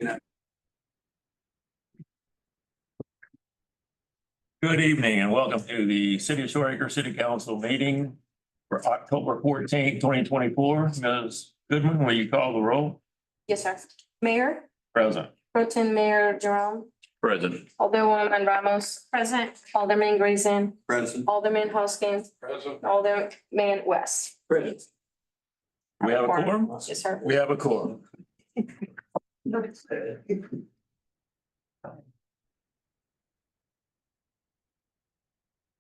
Good evening and welcome to the City of Shoreacres City Council meeting for October 14th, 2024. Ms. Goodman, will you call the roll? Yes, sir. Mayor, Present. Pro Tem Mayor Jerome, Present. Alderwoman Ramos. Present. Alderman Grayson, Present. Alderman Hoskins, Present. Alderman West. Present. We have a quorum? Yes, sir. We have a quorum.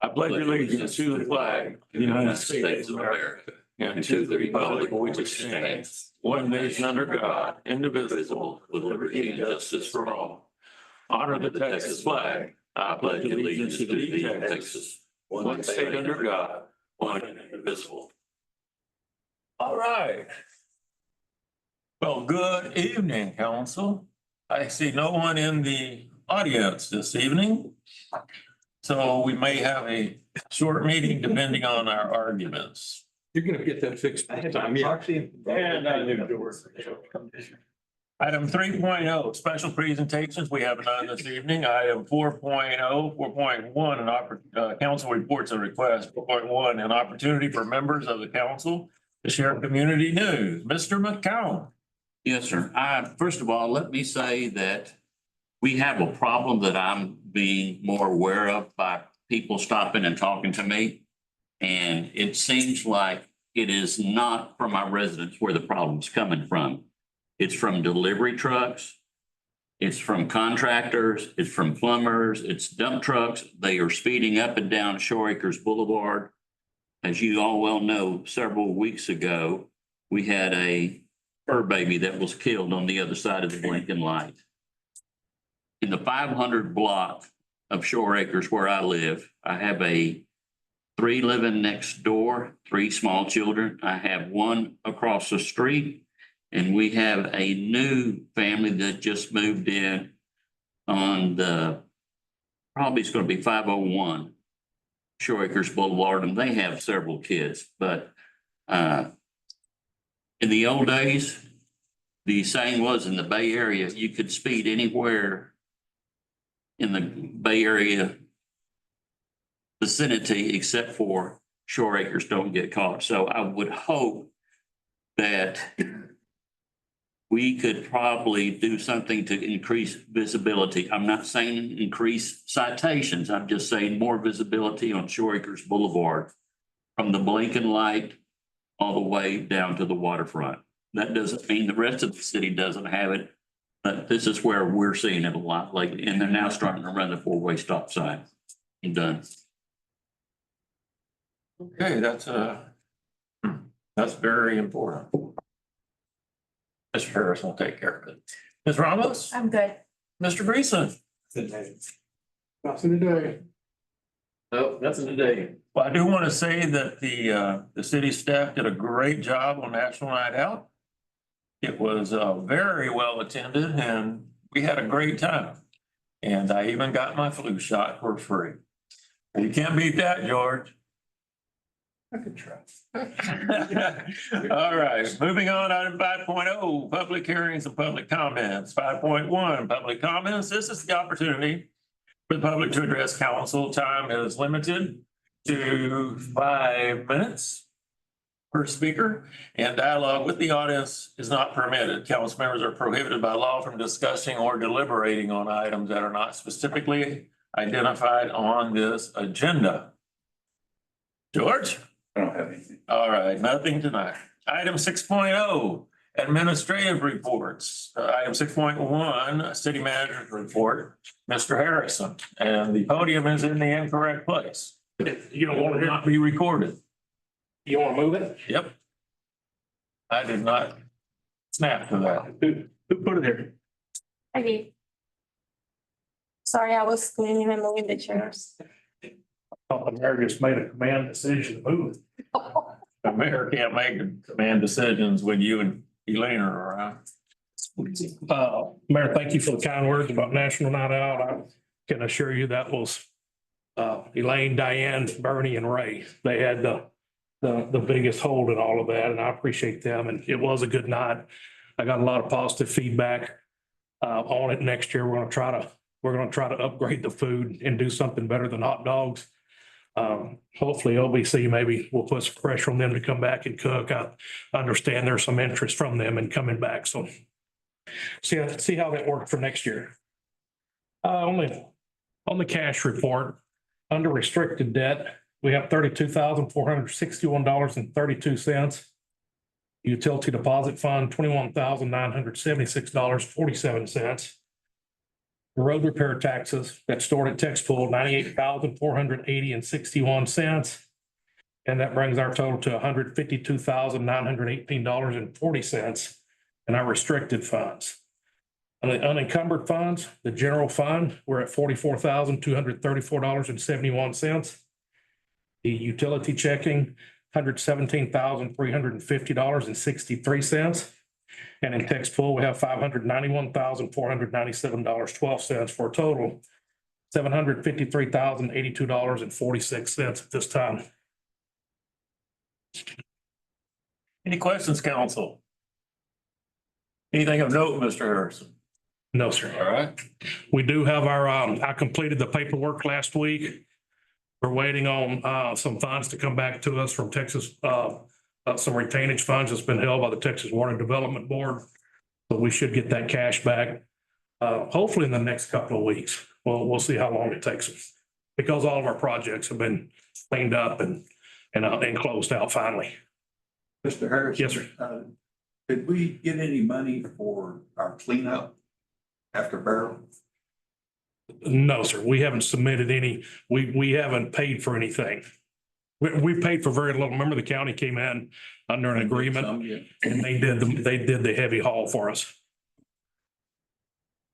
I pledge allegiance to the flag of the United States of America and to the republic for which it stands, one nation under God, indivisible, with liberty and justice for all. Honor the Texas flag. I pledge allegiance to thee, Texas, one state under God, one indivisible. All right. Well, good evening, council. I see no one in the audience this evening. So we may have a short meeting depending on our arguments. You're gonna get that fixed by the time. And I knew there were. Item 3.0, special presentations. We have none this evening. Item 4.0, 4.1, council reports and requests. 4.1, an opportunity for members of the council to share community news. Mr. McCown. Yes, sir. First of all, let me say that we have a problem that I'm being more aware of by people stopping and talking to me. And it seems like it is not from our residents where the problem's coming from. It's from delivery trucks. It's from contractors. It's from plumbers. It's dump trucks. They are speeding up and down Shoreacres Boulevard. As you all well know, several weeks ago, we had a fur baby that was killed on the other side of the blinking light. In the 500 block of Shoreacres where I live, I have three living next door, 3 small children. I have one across the street, and we have a new family that just moved in on probably it's going to be 501 Shoreacres Boulevard, and they have several kids. But in the old days, the saying was in the Bay Area, you could speed anywhere in the Bay Area vicinity except for Shoreacres don't get caught. So I would hope that we could probably do something to increase visibility. I'm not saying increase citations. I'm just saying more visibility on Shoreacres Boulevard from the blinking light all the way down to the waterfront. That doesn't mean the rest of the city doesn't have it, but this is where we're seeing it a lot lately. And they're now starting to run the 4-way stop sign. I'm done. Okay, that's very important. Mr. Harris will take care of it. Ms. Ramos? I'm good. Mr. Grayson? Nothing today. No, nothing today. Well, I do want to say that the city staff did a great job on National Night Out. It was very well attended and we had a great time. And I even got my flu shot for free. You can't beat that, George. I could try. All right, moving on, item 5.0, public hearings and public comments. 5.1, public comments. This is the opportunity for the public to address council. Time is limited to 5 minutes per speaker, and dialogue with the audience is not permitted. Council members are prohibited by law from discussing or deliberating on items that are not specifically identified on this agenda. George? I don't have anything. All right, nothing tonight. Item 6.0, administrative reports. Item 6.1, city manager's report, Mr. Harrison, and the podium is in the incorrect place. You don't want Will to, not be recorded. you want to move it? Yep. I did not snap to that. Who put it there? I did. Sorry, I was cleaning and moving the chairs. The mayor just made a command decision to move it. The mayor can't make command decisions when you and Elaine are around. Mayor, thank you for the kind words about National Night Out. I can assure you that was Elaine, Diane, Bernie, and Ray. They had the biggest hold in all of that, and I appreciate them. And it was a good night. I got a lot of positive feedback. on it next year. We're gonna try to upgrade the food and do something better than hot dogs. Hopefully OBC, maybe we'll put some pressure on them to come back and cook. I understand there's some interest from them in coming back, so see how that works for next year. On the cash report, under restricted debt, we have $32,461.32. Utility deposit fund, $21,976.47. Road repair taxes that's stored at tax pool, $98,480.61. And that brings our total to $152,918.40. And our restricted funds. On the unencumbered funds, the general fund, we're at $44,234.71. The utility checking, $117,350.63. And in tax pool, we have $591,497.12 for a total $753,082.46 at this time. Any questions, council? Anything of note, Mr. Harrison? No, sir. All right. We do have our, I completed the paperwork last week. We're waiting on some funds to come back to us from Texas, some retainage funds that's been held by the Texas Water Development Board. So we should get that cash back, hopefully in the next couple of weeks. We'll see how long it takes us. Because all of our projects have been cleaned up and closed out finally. Mr. Harris. Yes, sir. Did we get any money for our cleanup after Beryl? No, sir. We haven't submitted any. We haven't paid for anything. We paid for very little. Remember, the county came in under an agreement and they did the heavy haul for us.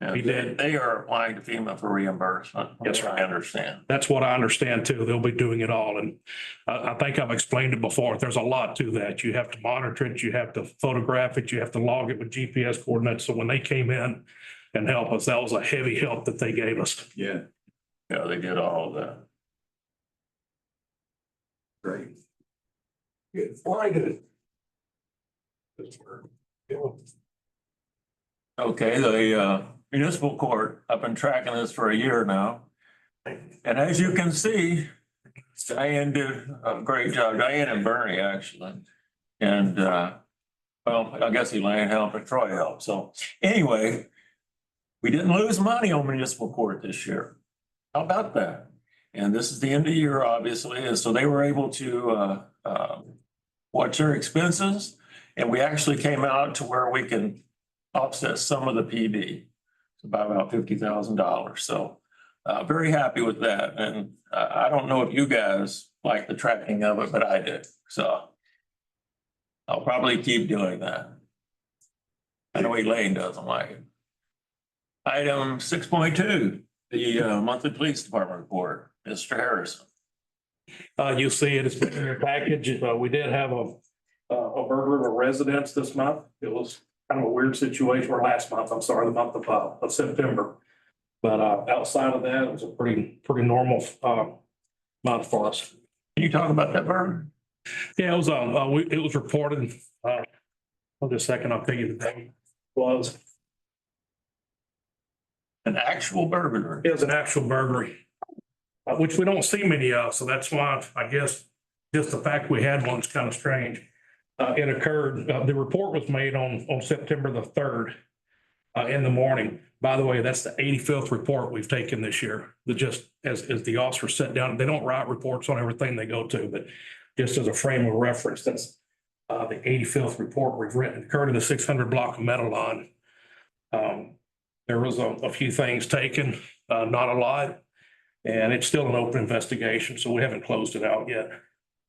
Yeah, We did. They are applying to FEMA for reimbursement. Yes, sir. I understand. That's what I understand too. They'll be doing it all. And I think I've explained it before. There's a lot to that. You have to monitor it. You have to photograph it. You have to log it with GPS coordinates. So when they came in and help us, that was a heavy help that they gave us. Yeah, Yeah, they did all of that. great. Good. Why did it? Okay, the municipal court, I've been tracking this for a year now. And as you can see, Diane did a great job, Diane and Bernie, actually. And, well, I guess Elaine helped and Troy helped. So anyway, we didn't lose money on municipal court this year. How about that? And this is the end of the year, obviously, and so they were able to watch their expenses. And we actually came out to where we can offset some of the PD. It's about $50,000. So very happy with that. And I don't know if you guys like the tracking of it, but I do. So I'll probably keep doing that. I know Elaine doesn't like it. Item 6.2, the monthly police department report. Mr. Harrison. You'll see it. It's been in your package. We did have a burglary of a residence this month. It was kind of a weird situation, or last month, I'm sorry, the month of September. But outside of that, it was a pretty normal month for us. Can you talk about that burglary? Yeah, it was reported. Hold just a second, I'll tell you the date. Was. An actual burglary? It was an actual burglary, which we don't see many of, so that's why I guess just the fact we had one's kind of strange. It occurred, the report was made on September the 3rd in the morning. By the way, that's the 85th report we've taken this year. That just as the officers sit down, they don't write reports on everything they go to, but just as a frame of reference, that's the 85th report we've written. It occurred in the 600 block of Meadowlawn. There was a few things taken, not a lot, and it's still an open investigation, so we haven't closed it out yet.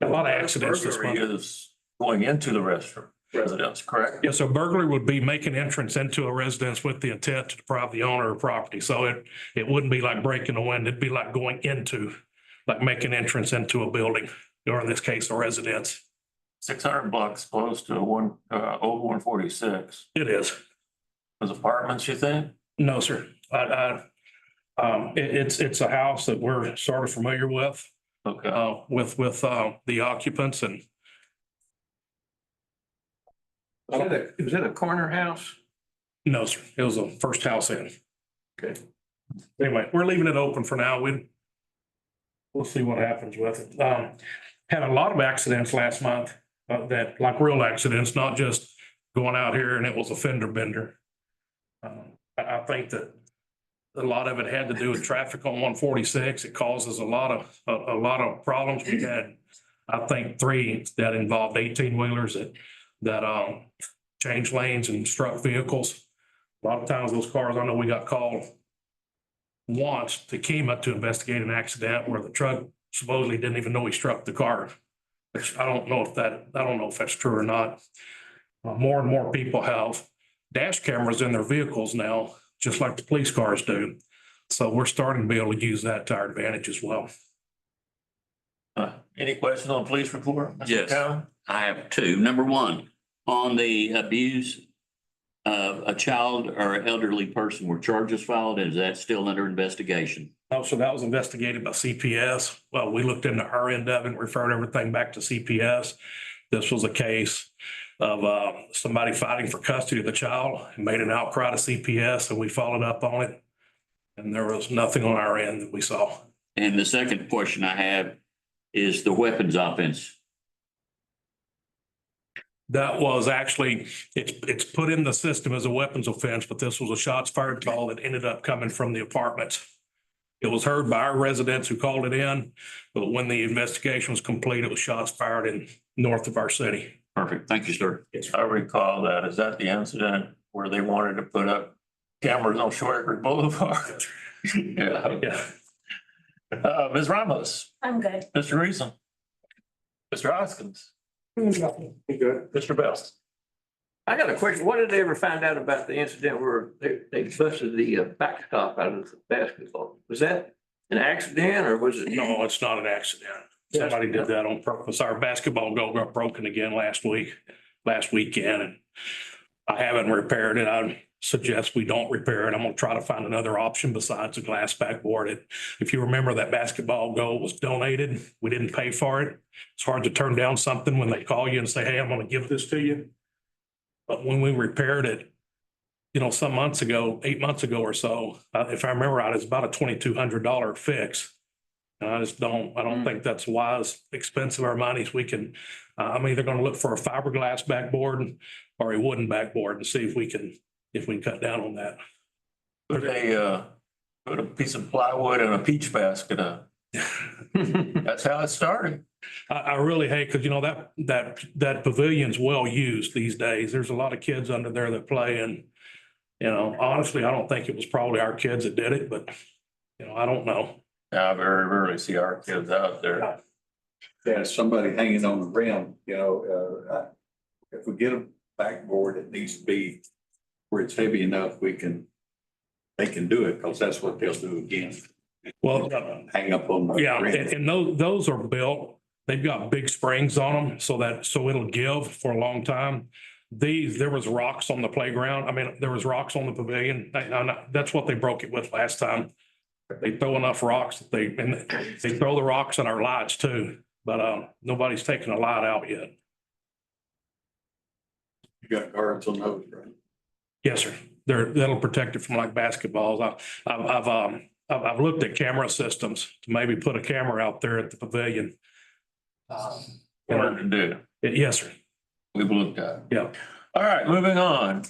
A lot of accidents this month. Burglary is going into the residence, correct? Yeah, so burglary would be making entrance into a residence with the intent to deprive the owner of property. So it wouldn't be like breaking a window. It'd be like going into, like making entrance into a building, or in this case, a residence. 600 bucks close to old 146. It is. Those apartments, you think? No, sir. It's a house that we're sort of familiar with, Okay. with the occupants and. Was that a corner house? No, sir. It was the first house in. Okay. Anyway, we're leaving it open for now. We'll see what happens with it. Had a lot of accidents last month, that like real accidents, not just going out here and it was a fender bender. I think that a lot of it had to do with traffic on 146. It causes a lot of problems. We had, I think, 3 that involved 18-wheelers that changed lanes and struck vehicles. A lot of times those cars, I know we got called once to KEMA to investigate an accident where the truck supposedly didn't even know he struck the car. Which I don't know if that's true or not. More and more people have dash cameras in their vehicles now, just like the police cars do. So we're starting to be able to use that to our advantage as well. Any questions on the police report? Mr. Yes. Cowan? I have 2. Number 1, on the abuse of a child or elderly person, were charges filed? Is that still under investigation? Oh, so that was investigated by CPS. Well, we looked into our end of it and referred everything back to CPS. This was a case of somebody fighting for custody of the child and made an outcry to CPS, and we followed up on it. And there was nothing on our end that we saw. And the second question I have is the weapons offense. That was actually, it's put in the system as a weapons offense, but this was a shots fired call that ended up coming from the apartments. It was heard by our residents who called it in, but when the investigation was complete, it was shots fired in north of our city. Perfect. Thank you, sir. I recall that. Is that the incident where they wanted to put up cameras on Shoreacres Boulevard? Yeah. Yeah. Ms. Ramos, I'm good. Mr. Reason, Mr. Hoskins. Mr. Bell. I got a question. What did they ever find out about the incident where they busted the backstop out of the basketball? Was that an accident or was it? No, it's not an accident. Somebody did that on purpose. Our basketball goal got broken again last weekend, and I haven't repaired it. I suggest we don't repair it. I'm gonna try to find another option besides a glass backboard. If you remember, that basketball goal was donated. We didn't pay for it. It's hard to turn down something when they call you and say, hey, I'm gonna give this to you. But when we repaired it, some months ago, 8 months ago or so, if I remember right, it's about a $2,200 fix. And I don't think that's wise, expensive our monies. We can, I'm either gonna look for a fiberglass backboard or a wooden backboard and see if we can cut down on that. Put a piece of plywood in a peach basket. That's how it started. I really hate, because that pavilion's well used these days. There's a lot of kids under there that play, and honestly, I don't think it was probably our kids that did it, but I don't know. I very rarely see our kids out there. Yeah, somebody hanging on the rim, if we get a backboard, it needs to be where it's heavy enough, they can do it, because that's what they'll do again. Well, Hang up on the yeah, rim. and those are built, they've got big springs on them so it'll give for a long time. There was rocks on the playground. I mean, there was rocks on the pavilion. That's what they broke it with last time. They throw enough rocks that they throw the rocks at our lights too, but nobody's taken a light out yet. You got guards on those, right? Yes, sir. That'll protect it from like basketballs. I've looked at camera systems to maybe put a camera out there at the pavilion. Hard to do. Yes, sir. We've looked at it. Yeah. All right, moving on.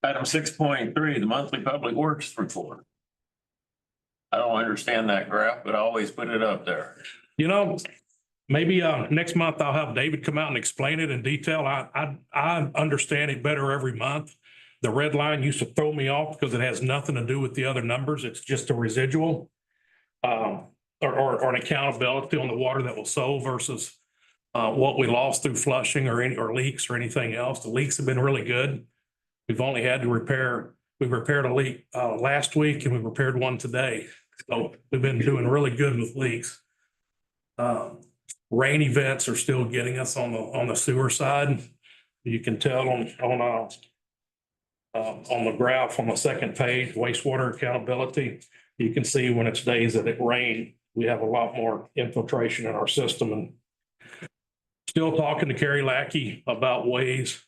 Item 6.3, the monthly public works report. I don't understand that graph, but I always put it up there. Maybe next month I'll have David come out and explain it in detail. I understand it better every month. The red line used to throw me off because it has nothing to do with the other numbers. It's just a residual or an accountability on the water that was sold versus what we lost through flushing or leaks or anything else. The leaks have been really good. We've only had to we repaired a leak last week and we repaired one today. So we've been doing really good with leaks. Rain events are still getting us on the sewer side. You can tell on the graph on the second page, wastewater accountability. You can see when it's days that it rained, we have a lot more infiltration in our system. And still talking to Kerry Lackey about ways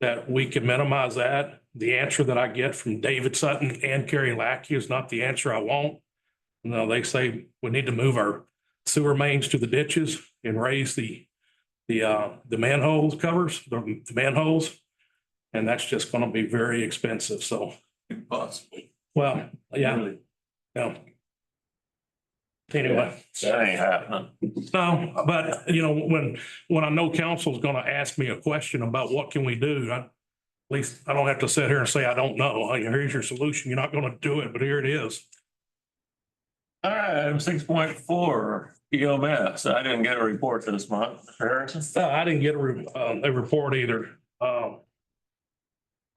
that we can minimize that. The answer that I get from David Sutton and Kerry Lackey is not the answer I want. No, they say we need to move our sewer mains to the ditches and raise the manholes covers, the manholes. And that's just gonna be very expensive, so, Impossible. well, yeah, Really. yeah. Anyway, That ain't happening. no, but you know, when I know council's gonna ask me a question about what can we do, at least I don't have to sit here and say, I don't know. Here's your solution. You're not gonna do it, but here it is. All right, item 6.4, EMS. I didn't get a report this month. Harrison? I didn't get a report either.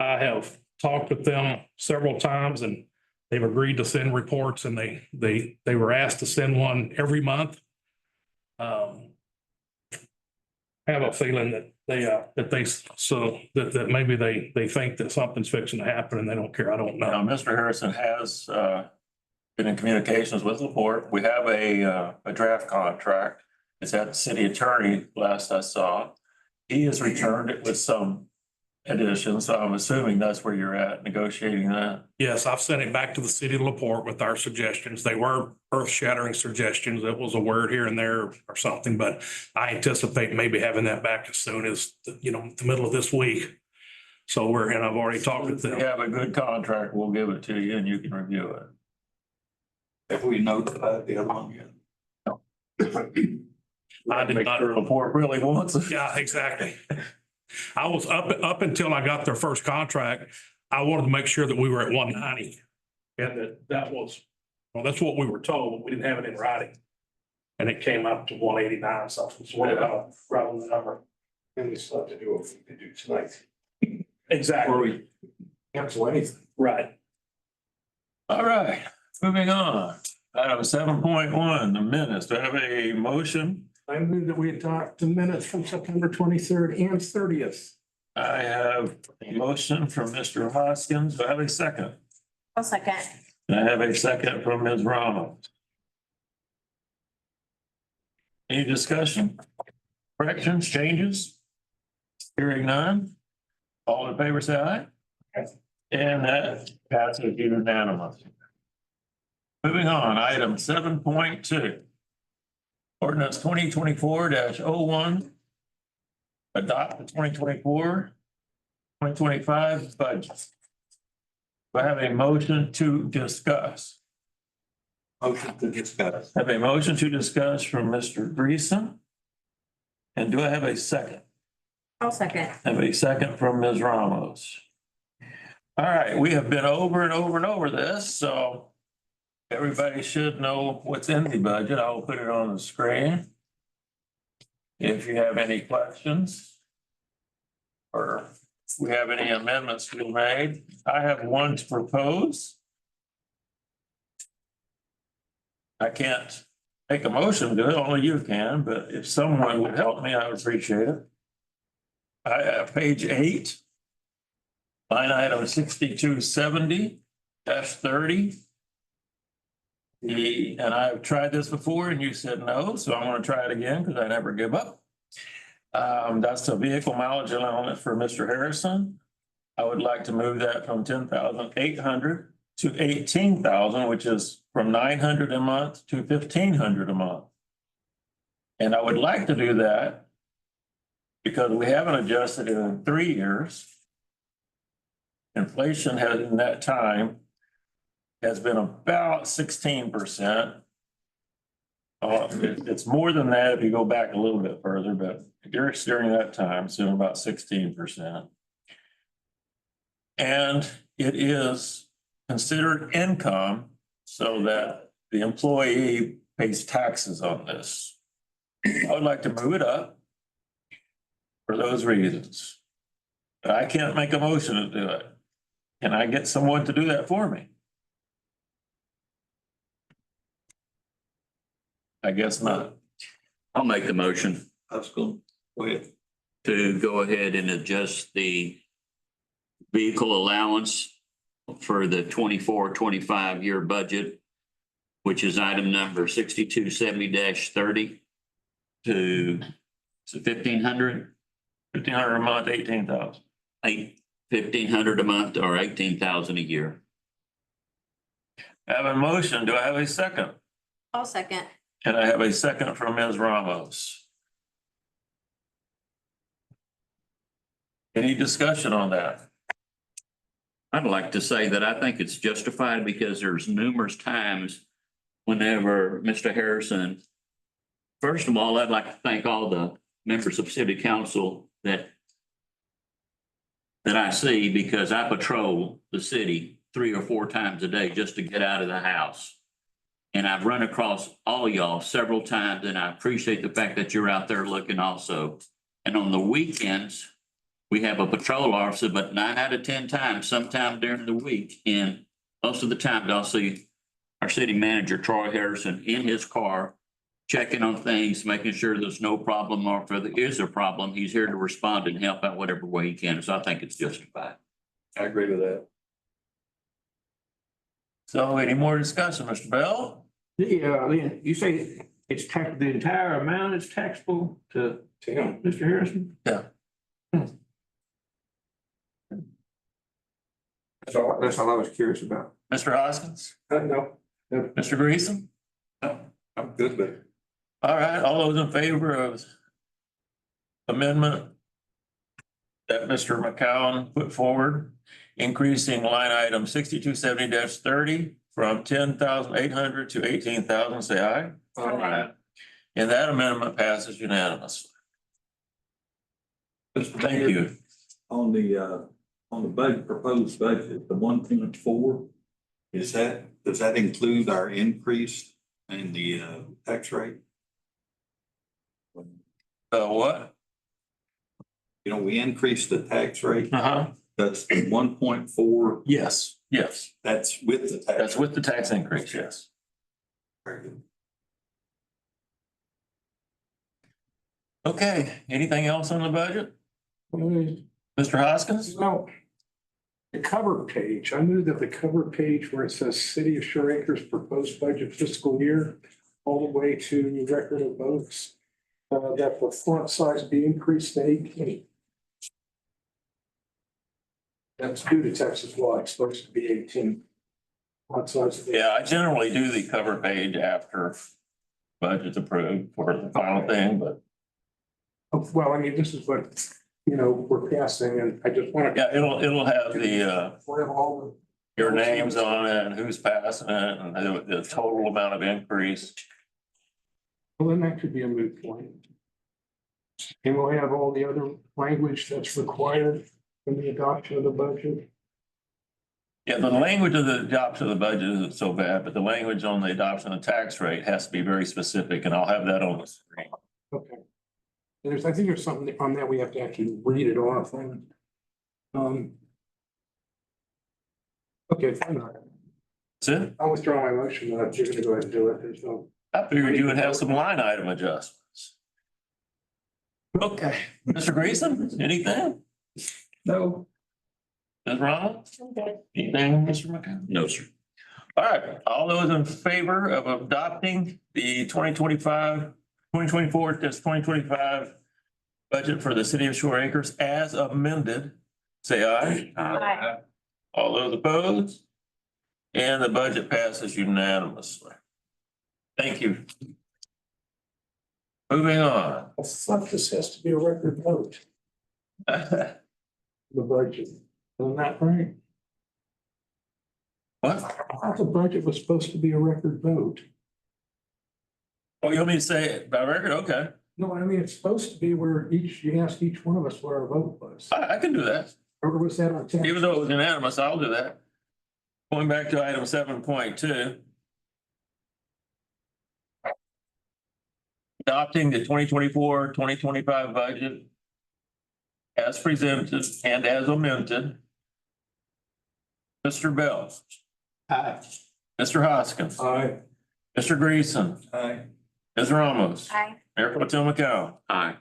I have talked with them several times and they've agreed to send reports and they were asked to send one every month. I have a feeling that that maybe they think that something's fixing to happen and they don't care. I don't Now, know. Mr. Harrison has been in communications with Laporte. We have a draft contract. It's at the city attorney, last I saw. He has returned it with some additions, so I'm assuming that's where you're at, negotiating that. Yes, I've sent it back to the city of Laporte with our suggestions. They were earth-shattering suggestions. It was a word here and there or something, but I anticipate maybe having that back as soon as, the middle of this week. So and I've already talked with If we them. have a good contract, we'll give it to you and you can review it. Have we notified the other one yet? I did Make not. sure Laporte really wants it. Yeah, exactly. I was up until I got their first contract, I wanted to make sure that we were at 190. And that's what we were told, but we didn't have it in writing. And it came up to 189 something, so we're about right on the number. And we still have to do what we could do tonight. Exactly, Or we Cancel anything. right. All right, moving on. Item 7.1, the minutes. Do I have a motion? I move that we adopt the minutes from September 23rd and 30th. I have a motion from Mr. Hoskins. Do I have a second? I'll second. I have a second from Ms. Ramos. Any discussion? Corrections, changes? Hearing none? All in favor, say aye. And that passes unanimously. Moving on, item 7.2. Ordinance 2024-01. Adopt the 2024-2025 budget. Do I have a motion to discuss? motion to discuss. Have a motion to discuss from Mr. Greason. And do I have a second? I'll second. Have a second from Ms. Ramos. All right, we have been over and over and over this, so everybody should know what's in the budget. I'll put it on the screen. If you have any questions or if we have any amendments to be made, I have one to propose. I can't make a motion to it, only you can, but if someone would help me, I would appreciate it. I have page 8, line item 6270-30. And I've tried this before and you said no, so I'm gonna try it again because I never give up. That's the vehicle mileage allowance for Mr. Harrison. I would like to move that from 10,800 to 18,000, which is from 900 a month to 1,500 a month. And I would like to do that because we haven't adjusted it in 3 years. Inflation has in that time has been about 16%. It's more than that if you go back a little bit further, but during that time, it's been about 16%. And it is considered income so that the employee pays taxes on this. I would like to move it up for those reasons. But I can't make a motion to do it. Can I get someone to do that for me? I guess not. I'll make the motion That's cool. Go ahead. to go ahead and adjust the vehicle allowance for the 24-25 year budget, which is item number 6270-30 to 1,500. 1,500 a month, 18,000. $1,500 a month or 18,000 a year. I have a motion. Do I have a second? I'll second. And I have a second from Ms. Ramos. Any discussion on that? I'd like to say that I think it's justified because there's numerous times whenever Mr. Harrison, first of all, I'd like to thank all the members of city council that I see, because I patrol the city 3 or 4 times a day just to get out of the house. And I've run across all y'all several times, and I appreciate the fact that you're out there looking also. And on the weekends, we have a patrol officer, but 9 out of 10 times, sometime during the week, and most of the time, I'll see our city manager, Troy Harrison, in his car, checking on things, making sure there's no problem, or if there is a problem, he's here to respond and help out whatever way he can. So I think it's justified. I agree with that. So any more discussion, Mr. Bell? Lynn, you say it's tax, the entire amount is taxable to him, Mr. Harrison? Yeah. That's all I was curious about. Mr. Hoskins? No. Mr. Greason? I'm good with it. All right, all those in favor of amendment that Mr. McCown put forward, increasing line item 6270-30 from 10,800 to 18,000, say aye. Aye. And that amendment passes unanimously. Thank you. On the budget, proposed budget, the 1.4, does that include our increase in the tax rate? What? You know, we increased the tax rate. Uh-huh. That's 1.4. Yes. Yes, That's with the tax. that's with the tax increase, yes. rate. Okay, anything else on the budget? Mr. Hoskins? Well, the cover page, I move that the cover page where it says City of Shoreacres proposed budget fiscal year, all the way to record of votes, that the font size be increased to 18. That's due to Texas law, it's supposed to be 18. Font size. Yeah, I generally do the cover page after budget's approved for the final thing, but Well, I mean, this is what, we're passing, and I just want to. yeah, it'll have the, We'll have all your names on it and who's passing it and the total amount of increase. well, then that could be a moot point. And we'll have all the other language that's required in the adoption of the budget. Yeah, the language of the adoption of the budget isn't so bad, but the language on the adoption of tax rate has to be very specific, and I'll have that on the screen. Okay. I think there's something on that we have to actually read it off and. Okay, fine. That's it. I'll withdraw my motion. You're gonna go ahead and do it. There's no. I figured you would have some line item adjustments. Okay, Mr. Greason, anything? No. Ms. Ronald? Anything, Mr. McCown? No, sir. All right, all those in favor of adopting the 2024 to 2025 budget for the city of Shoreacres as amended, say aye. Aye. All those opposed? And the budget passes unanimously. Thank you. Moving on. I thought this has to be a record vote, the budget. Isn't that right? What? I thought the budget was supposed to be a record vote. Oh, you want me to say it by record? Okay, No, I mean, it's supposed to be where you asked each one of us what our vote was. I can do that. Or was that on tax? Even though it was unanimous, I'll do that. Going back to item 7.2. Adopting the 2024-2025 budget as presented and as amended. Mr. Bell. Aye. Mr. Hoskins. Aye. Mr. Greason. Aye. Ms. Ramos. Aye. Mayor Pro Tem McCown. Aye.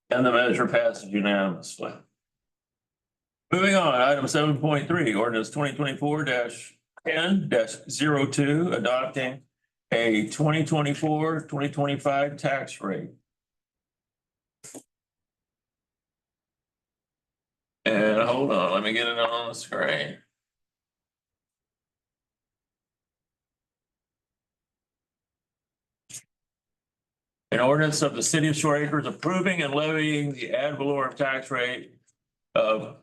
And the measure passes unanimously. Moving on, item 7.3, ordinance 2024-10-02, adopting a 2024-2025 tax rate. And hold on, let me get it on the screen. An ordinance of the city of Shoreacres approving and levying the ad valorem tax rate of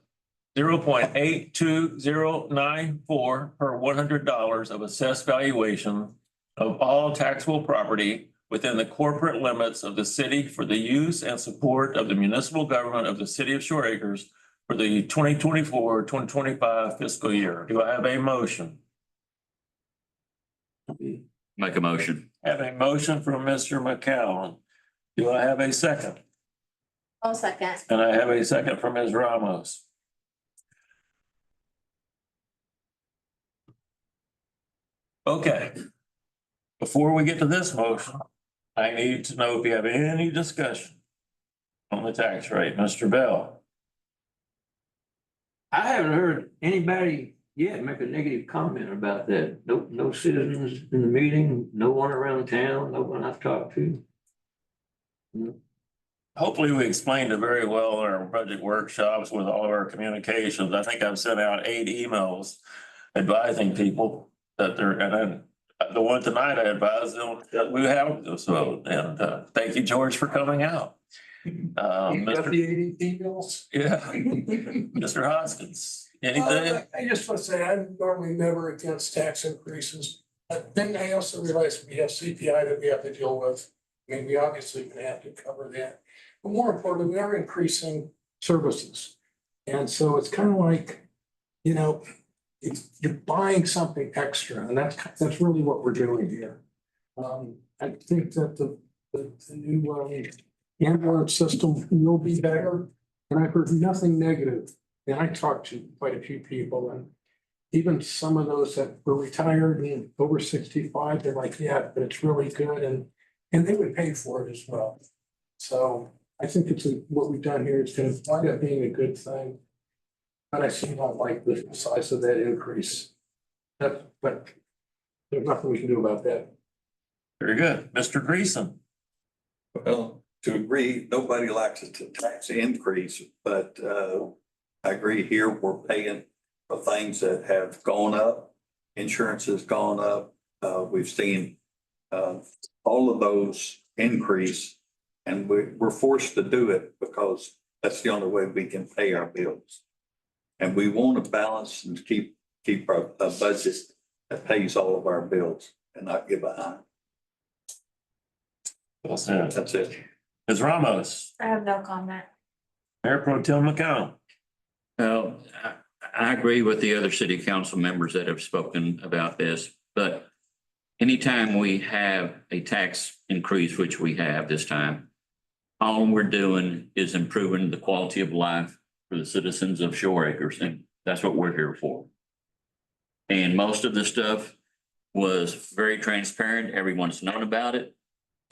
0.82094 per $100 of assessed valuation of all taxable property within the corporate limits of the city for the use and support of the municipal government of the city of Shoreacres for the 2024-2025 fiscal year. Do I have a motion? Make a motion. Have a motion from Mr. McCown. Do I have a second? I'll second. And I have a second from Ms. Ramos. Okay. Before we get to this motion, I need to know if you have any discussion on the tax rate. Mr. Bell. I haven't heard anybody yet make a negative comment about that. No citizens in the meeting, no one around town, no one I've talked to. Hopefully we explained it very well in our budget workshops with all of our communications. I think I've sent out 8 emails advising people that they're, and then the one tonight I advised them that we have this vote. And thank you, George, for coming out. You got Mr. the 80 emails? Yeah, Mr. Hoskins, anything? I just want to say, I'm normally never against tax increases, but then I also realize we have CPI that we have to deal with. I mean, we obviously gonna have to cover that, but more importantly, we are increasing services. And so it's kind of like, you know, you're buying something extra, and that's really what we're doing here. I think that the new ambulance system will be better, and I've heard nothing negative. And I talked to quite a few people, and even some of those that were retired and over 65, they're like, yeah, but it's really good, and they would pay for it as well. So I think what we've done here is going to wind up being a good thing. But I still don't like the size of that increase. But there's nothing we can do about that. Very good. Mr. Greason. Well, to agree, nobody likes a tax increase, but I agree here, we're paying for things that have gone up. Insurance has gone up. We've seen all of those increase, and we're forced to do it because that's the only way we can pay our bills. And we want to balance and keep a budget that pays all of our bills and not get behind. Well said. That's it. Ms. Ramos. I have no comment. Mayor Pro Tem McCown. Well, I agree with the other city council members that have spoken about this, but anytime we have a tax increase, which we have this time, all we're doing is improving the quality of life for the citizens of Shoreacres, and that's what we're here for. And most of the stuff was very transparent. Everyone's known about it.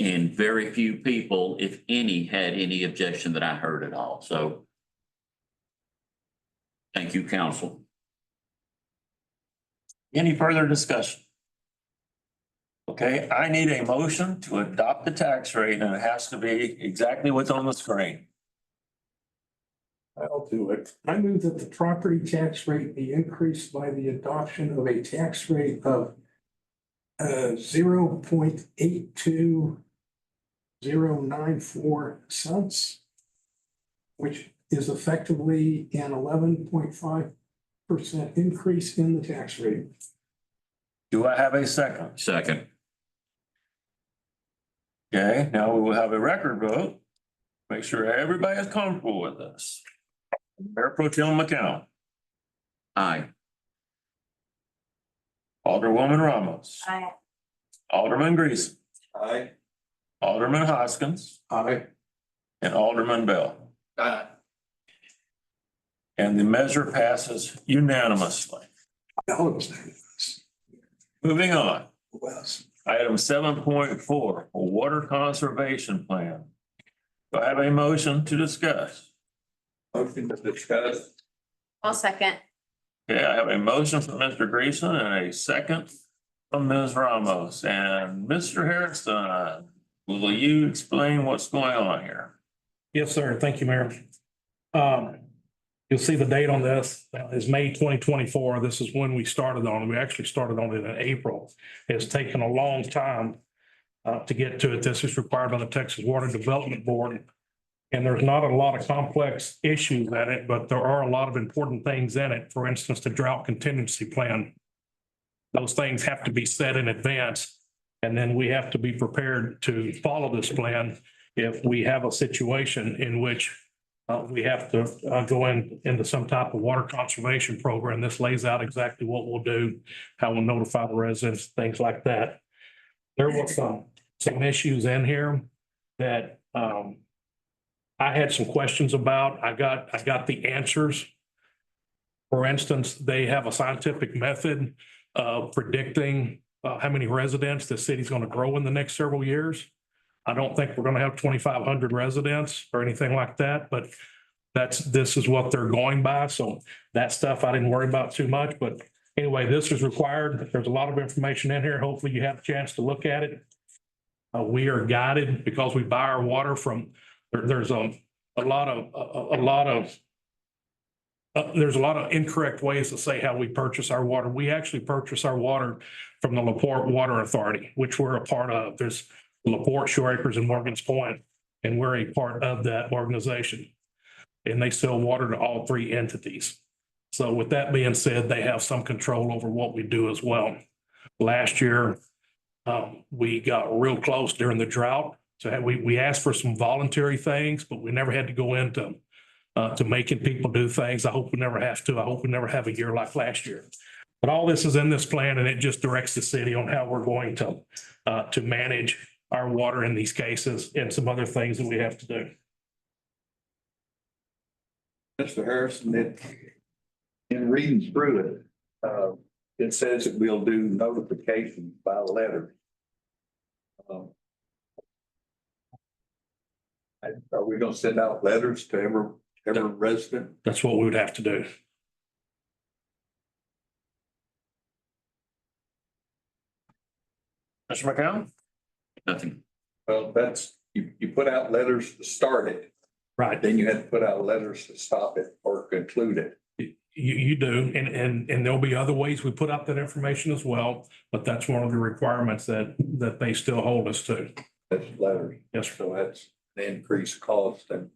And very few people, if any, had any objection that I heard at all. So thank you, council. Any further discussion? Okay, I need a motion to adopt the tax rate, and it has to be exactly what's on the screen. I'll do it. I move that the property tax rate be increased by the adoption of a tax rate of 0.82094 cents, which is effectively an 11.5% increase in the tax rate. Do I have a second? Second. Okay, now we will have a record vote. Make sure everybody is comfortable with this. Mayor Pro Tem McCown. Aye. Alderwoman Ramos. Aye. Alderman Greason. Aye. Alderman Hoskins. Aye. And Alderman Bell. Aye. And the measure passes unanimously. Moving on. Item 7.4, a water conservation plan. Do I have a motion to discuss? Motion to discuss. I'll second. Okay, I have a motion from Mr. Greason and a second from Ms. Ramos. And Mr. Harrison, will you explain what's going on here? Yes, sir. Thank you, Mayor. You'll see the date on this is May 2024. This is when we started on it. We actually started on it in April. It's taken a long time to get to it. This is required by the Texas Water Development Board. And there's not a lot of complex issues in it, but there are a lot of important things in it. For instance, the drought contingency plan. Those things have to be set in advance. And then we have to be prepared to follow this plan if we have a situation in which we have to go into some type of water conservation program. This lays out exactly what we'll do, how we'll notify the residents, things like that. There was some issues in here that I had some questions about. I got the answers. For instance, they have a scientific method of predicting how many residents the city's going to grow in the next several years. I don't think we're going to have 2,500 residents or anything like that, but this is what they're going by. So that stuff I didn't worry about too much, but anyway, this is required. There's a lot of information in here. Hopefully you have a chance to look at it. We are guided because we buy our water from, there's a lot of incorrect ways to say how we purchase our water. We actually purchase our water from the LaPorte Water Authority, which we're a part of. There's LaPorte, Shoreacres, and Morgan's Point, and we're a part of that organization. And they sell water to all three entities. So with that being said, they have some control over what we do as well. Last year, we got real close during the drought. So we asked for some voluntary things, but we never had to go into to making people do things. I hope we never have to. I hope we never have a year like last year. But all this is in this plan, and it just directs the city on how we're going to manage our water in these cases and some other things that we have to do. Mr. Harrison, in reading through it, it says that we'll do notifications by letter. Are we gonna send out letters to every resident? That's what we would have to do. Mr. McCown? Nothing. Well, you put out letters to start it, Right. then you had to put out letters to stop it or conclude it. You do, and there'll be other ways we put out that information as well, but that's one of the requirements that they still hold us to. That's letters. Yes, sir. So that's an increased cost and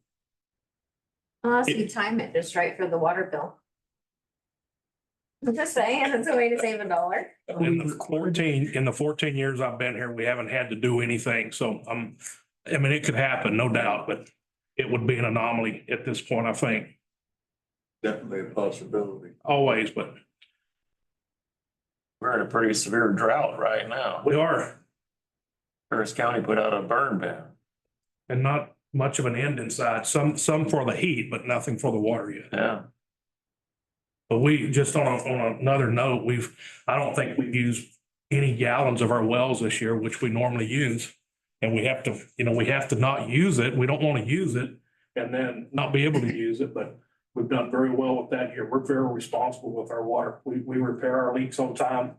Unless you time it just right for the water bill. I'm just saying, it's a way to save $1. In the 14 years I've been here, we haven't had to do anything. So I mean, it could happen, no doubt, but it would be an anomaly at this point, I think. definitely a possibility. Always, but We're in a pretty severe drought right now. we are, Harris County put out a burn ban. and not much of an end inside. Some for the heat, but nothing for the water yet. Yeah. But we just on another note, I don't think we've used any gallons of our wells this year, which we normally use. And we have to not use it. We don't want to use it and then not be able to use it, but we've done very well with that here. We're very responsible with our water. We repair our leaks on time.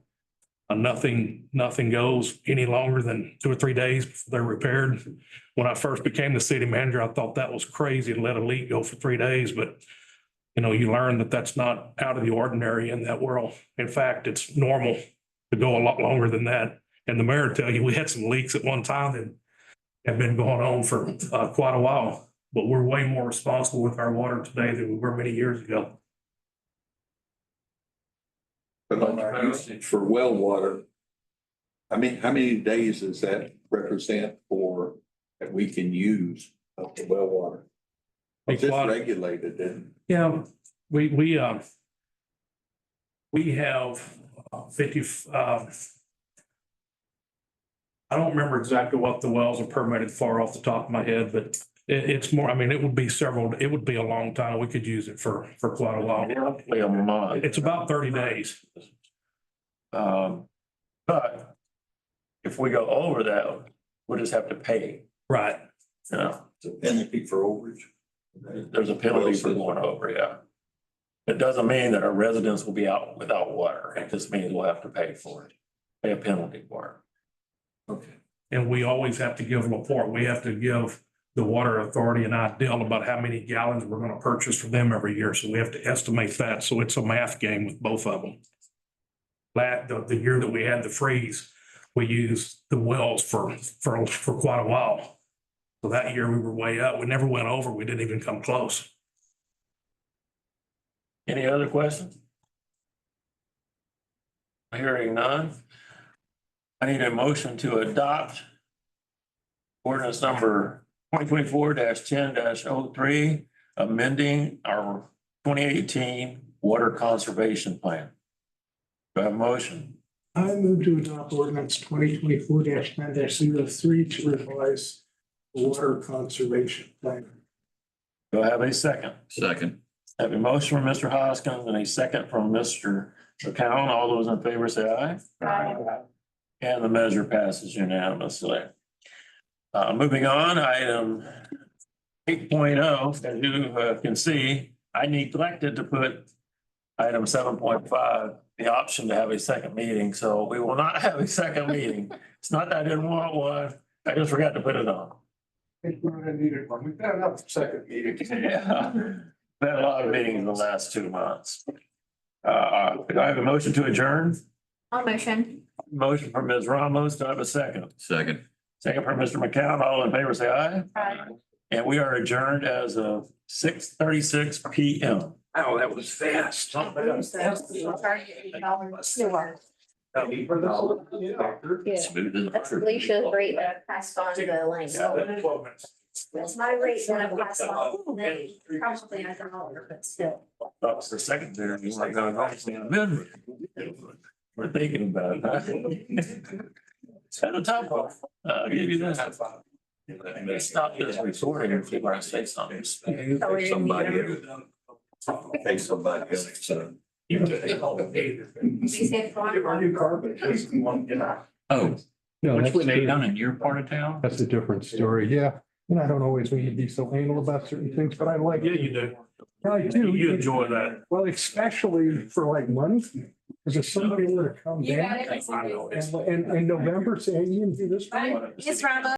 Nothing goes any longer than 2 or 3 days before they're repaired. When I first became the city manager, I thought that was crazy to let a leak go for 3 days, but you learn that that's not out of the ordinary in that world. In fact, it's normal to go a lot longer than that. And the mayor tell you, we had some leaks at one time that have been going on for quite a while, but we're way more responsible with our water today than we were many years ago. But on our usage for well water, how many days does that represent for that we can use of the well water? It's just regulated and Yeah, we have 50, I don't remember exactly what the wells are permitted for off the top of my head, but it's more, I mean, it would be a long time. We could use it for quite a while. Roughly a month. It's about 30 days. But if we go over that, we'll just have to pay, Right. you know, it's a penalty for overage. there's a penalty for going over, yeah. It doesn't mean that our residents will be out without water. It just means we'll have to pay for it, pay a penalty for it. Okay. And we always have to give a report. We have to give the water authority and I deal about how many gallons we're gonna purchase from them every year. So we have to estimate that. So it's a math game with both of them. The year that we had the freeze, we used the wells for quite a while. So that year we were way up. We never went over. We didn't even come close. Any other questions? Hearing none. I need a motion to adopt ordinance number 2024-10-03, amending our 2018 water conservation plan. Do I have a motion? I move to adopt ordinance 2024-10-03 to revise the water conservation plan. Do I have a second? Second. I have a motion from Mr. Hoskins and a second from Mr. McCown. All those in favor say aye. Aye. And the measure passes unanimously. Moving on, item 8.0, as you can see, I neglected to put item 7.5, the option to have a second meeting, so we will not have a second meeting. It's not that I didn't want one, I just forgot to put it on. I think we're gonna need it. We've got enough second meeting. Yeah, been a lot of meetings in the last 2 months. Do I have a motion to adjourn? I'll motion. Motion from Ms. Ramos, do I have a second? Second. Second from Mr. McCown, all in favor say aye. Aye. And we are adjourned as of 6:36 PM. Oh, that was fast. Smooth. That's Alicia's rate that I passed on to Elaine. That's my rate that I passed on. They probably a dollar, but still. That was the second there. You weren't gonna go see a bid. We're thinking about it. It's at the top of, I'll give you that. Stop this recording before I say something. Somebody pay somebody else, so. You said Oh, No, which that's, one they done in your part of town? that's a different story. Yeah. And I don't always mean to be so anal about certain things, but I like. Yeah, you do. I do. You enjoy that. Well, especially for like money, because if somebody were to come You got down it. and November say, hey, you can do this. for me?" Miss Ramos.